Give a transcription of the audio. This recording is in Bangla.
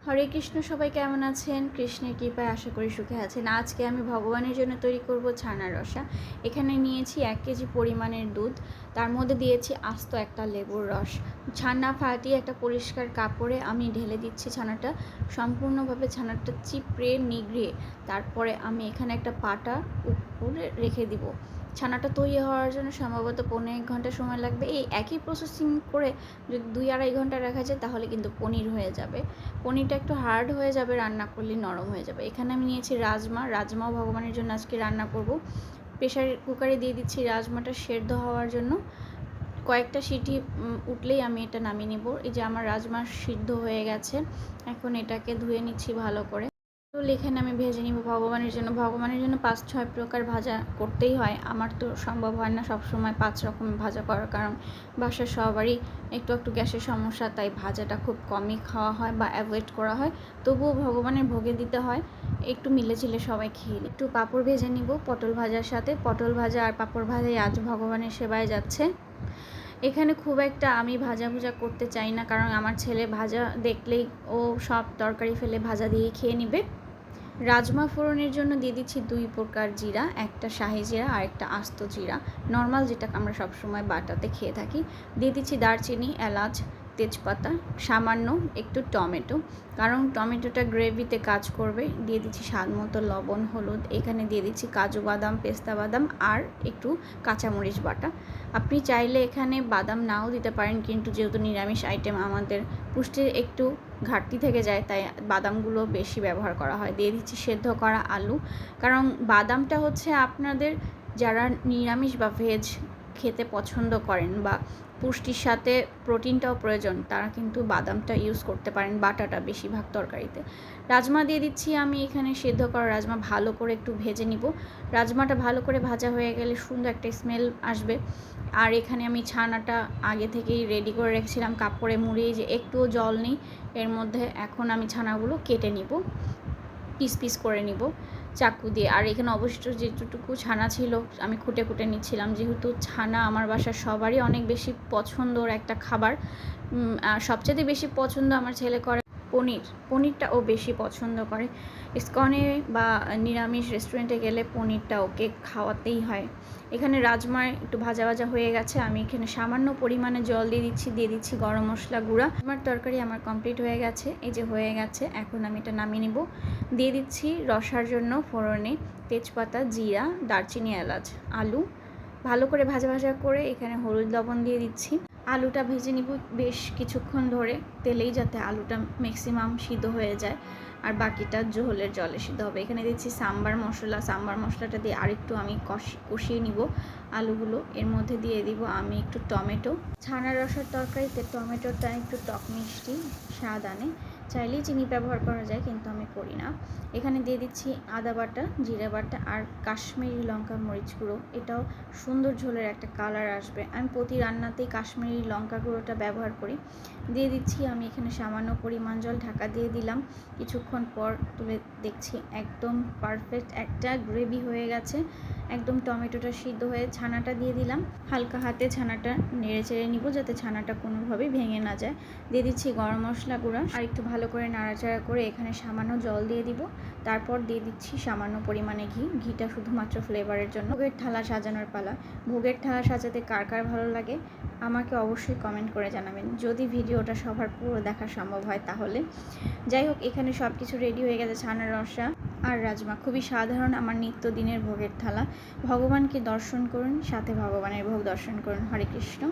হরে কৃষ্ণ। সবাই কেমন আছেন? কৃষ্ণের কৃপায় আশা করি সুখে আছেন। আজকে আমি ভগবানের জন্য তৈরি করব ছানার রসা। এখানে নিয়েছি 1 কেজি পরিমাণের দুধ, তার মধ্যে দিয়েছি আস্ত একটা লেবুর রস। ছানা ফাটিয়ে একটা পরিষ্কার কাপড়ে আমি ঢেলে দিচ্ছি ছানাটা। সম্পূর্ণভাবে ছানাটা চিপড়ে নিগড়িয়ে তারপরে আমি এখানে একটা পাটা উপরে রেখে দিব। ছানাটা তৈরি হওয়ার জন্য সম্ভবত 1.5 ঘন্টা সময় লাগবে। এই একই প্রসেসিং করে যদি 2-2.5 ঘন্টা রাখা যায় তাহলে কিন্তু পনির হয়ে যাবে। পনিরটা একটু হার্ড হয়ে যাবে, রান্না করলে নরম হয়ে যাবে। এখানে আমি নিয়েছি রাজমাও ভগবানের জন্য আজকে রান্না করব। প্রেশার কুকারে দিয়ে দিচ্ছি রাজমাটা সেদ্ধ হওয়ার জন্য। কয়েকটা সিটি উঠলেই আমি এটা নামিয়ে নেব। এই যে আমার রাজমা সিদ্ধ হয়ে গেছে, এখন এটাকে ধুয়ে নিচ্ছি ভালো করে। এখানে আমি ভেজে নিব ভগবানের জন্য। ভগবানের জন্য 5-6 প্রকার ভাজা করতেই হয়। আমার তো সম্ভব হয় না সবসময় 5 রকম ভাজা করার, কারণ বাসার সবারই একটু একটু গ্যাসের সমস্যা, তাই ভাজাটা খুব কমই খাওয়া হয় বা অ্যাভয়েড করা হয়। তবুও ভগবানের ভোগে দিতে হয়, একটু মিলেঝিলে সবাই খেয়ে। একটু পাঁপড় ভেজে নিব পটল ভাজার সাথে। পটল ভাজা আর পাঁপড় ভাজাই আজ ভগবানের সেবায় যাচ্ছে। এখানে খুব একটা আমি ভাজা করতে চাই না, কারণ আমার ছেলে ভাজা দেখলেই ও সব তরকারি ফেলে ভাজা দিয়ে খেয়ে নেবে। রাজমা ফোড়নের জন্য দিয়ে দিচ্ছি 2 প্রকার জিরা, একটা শাহি জিরা আর একটা আস্ত জিরা, নর্মাল যেটা আমরা সবসময় বাটাতে খেয়ে থাকি। দিয়ে দিচ্ছি দারচিনি, এলাচ, তেজপাতা, সামান্য একটু টমেটো, কারণ টমেটোটা গ্রেভিতে কাজ করবে। দিয়ে দিচ্ছি স্বাদ মতো লবণ, হলুদ। এখানে দিয়ে দিচ্ছি কাজু বাদাম, পেস্তা বাদাম আর একটু কাঁচামরিচ বাটা। আপনি চাইলে এখানে বাদাম নাও দিতে পারেন, কিন্তু যেহেতু নিরামিষ আইটেম আমাদের পুষ্টির একটু ঘাটতি থেকে যায়, তাই বাদামগুলো বেশি ব্যবহার করা হয়। দিয়ে দিচ্ছি সেদ্ধ করা আলু, কারণ বাদামটা হচ্ছে আপনাদের যারা নিরামিষ বা ভেজ খেতে পছন্দ করেন বা পুষ্টির সাথে প্রোটিনটাও প্রয়োজন, তারা কিন্তু বাদামটা ইউজ করতে পারেন বাটাটা বেশিরভাগ তরকারিতে। রাজমা দিয়ে দিচ্ছি আমি এখানে। সেদ্ধ করা রাজমা ভালো করে একটু ভেজে নিব। রাজমাটা ভালো করে ভাজা হয়ে গেলে সুন্দর একটা স্মেল আসবে। আর এখানে আমি ছানাটা আগে থেকেই রেডি করে রেখেছিলাম কাপড়ে মুড়িয়ে, যে একটুও জল নেই এর মধ্যে। এখন আমি ছানাগুলো কেটে নিব, পিস পিস করে নিব চাকু দিয়ে। আর এখানে অবশিষ্ট যেটুকু ছানা ছিল আমি খুঁটে নিচ্ছিলাম, যেহেতু ছানা আমার বাসার সবারই অনেক বেশি পছন্দর একটা খাবার। আর সবচেয়ে বেশি পছন্দ আমার ছেলে করে পনিরটা ও বেশি পছন্দ করে। ইসকনে বা নিরামিষ রেস্টুরেন্টে গেলে পনিরটা ওকে খাওয়াতেই হয়। এখানে রাজমা একটু ভাজা হয়ে গেছে, আমি এখানে সামান্য পরিমাণে জল দিয়ে দিচ্ছি গরম মশলা গুঁড়া। আমার তরকারি আমার কমপ্লিট হয়ে গেছে, এই যে হয়ে গেছে। এখন আমি এটা নামিয়ে নিব। দিয়ে দিচ্ছি রসার জন্য ফোড়নে তেজপাতা, জিরা, দারচিনি, এলাচ, আলু ভালো করে ভাজা করে এখানে হলুদ লবণ দিয়ে দিচ্ছি। আলুটা ভেজে নিব বেশ কিছুক্ষণ ধরে তেলেই, যাতে আলুটা ম্যাক্সিমাম সিদ্ধ হয়ে যায় আর বাকিটা ঝোলের জলে সিদ্ধ হবে। এখানে দিচ্ছি সাম্বার মশলাটা দিয়ে আরেকটু আমি কষিয়ে নিব আলুগুলো। এর মধ্যে দিয়ে দিব আমি একটু টমেটো। ছানার রসার তরকারিতে টমেটোটা একটু টক মিষ্টি স্বাদ আনে, চাইলেই চিনি ব্যবহার করা যায়, কিন্তু আমি করি না। এখানে দিয়ে দিচ্ছি আদা বাটা, জিরা বাটা আর কাশ্মীরি লঙ্কা মরিচ গুঁড়ো। এটাও সুন্দর ঝোলের একটা কালার আসবে। আমি প্রতি রান্নাতেই কাশ্মীরি লঙ্কা গুঁড়োটা ব্যবহার করি। দিয়ে দিচ্ছি আমি এখানে সামান্য পরিমাণ জল, ঢাকা দিয়ে দিলাম। কিছুক্ষণ পর তুলে দেখছি একদম পারফেক্ট একটা গ্রেভি হয়ে গেছে। একদম টমেটোটা সিদ্ধ হয়ে ছানাটা দিয়ে দিলাম। হালকা হাতে ছানাটা নেড়ে চেড়ে নিব, যাতে ছানাটা কোনোভাবেই ভেঙে না যায়। দিয়ে দিচ্ছি গরম মশলা গুঁড়া আর একটু ভালো করে নাড়াচাড়া করে এখানে সামান্য জল দিয়ে দিব। তারপর দিয়ে দিচ্ছি সামান্য পরিমাণে ঘিটা শুধুমাত্র ফ্লেভারের জন্য। ভোগের থালা সাজানোর পালা। ভোগের থালা সাজাতে কার কার ভালো লাগে আমাকে অবশ্যই কমেন্ট করে জানাবেন, যদি ভিডিওটা সবার পুরো দেখা সম্ভব হয় তাহলে। যাই হোক, এখানে সব কিছু রেডি হয়ে গেছে। ছানার রসা আর রাজমা খুবই সাধারণ আমার নিত্যদিনের ভোগের থালা। ভগবানকে দর্শন করুন, সাথে ভগবানের ভোগ দর্শন করুন। হরে কৃষ্ণ।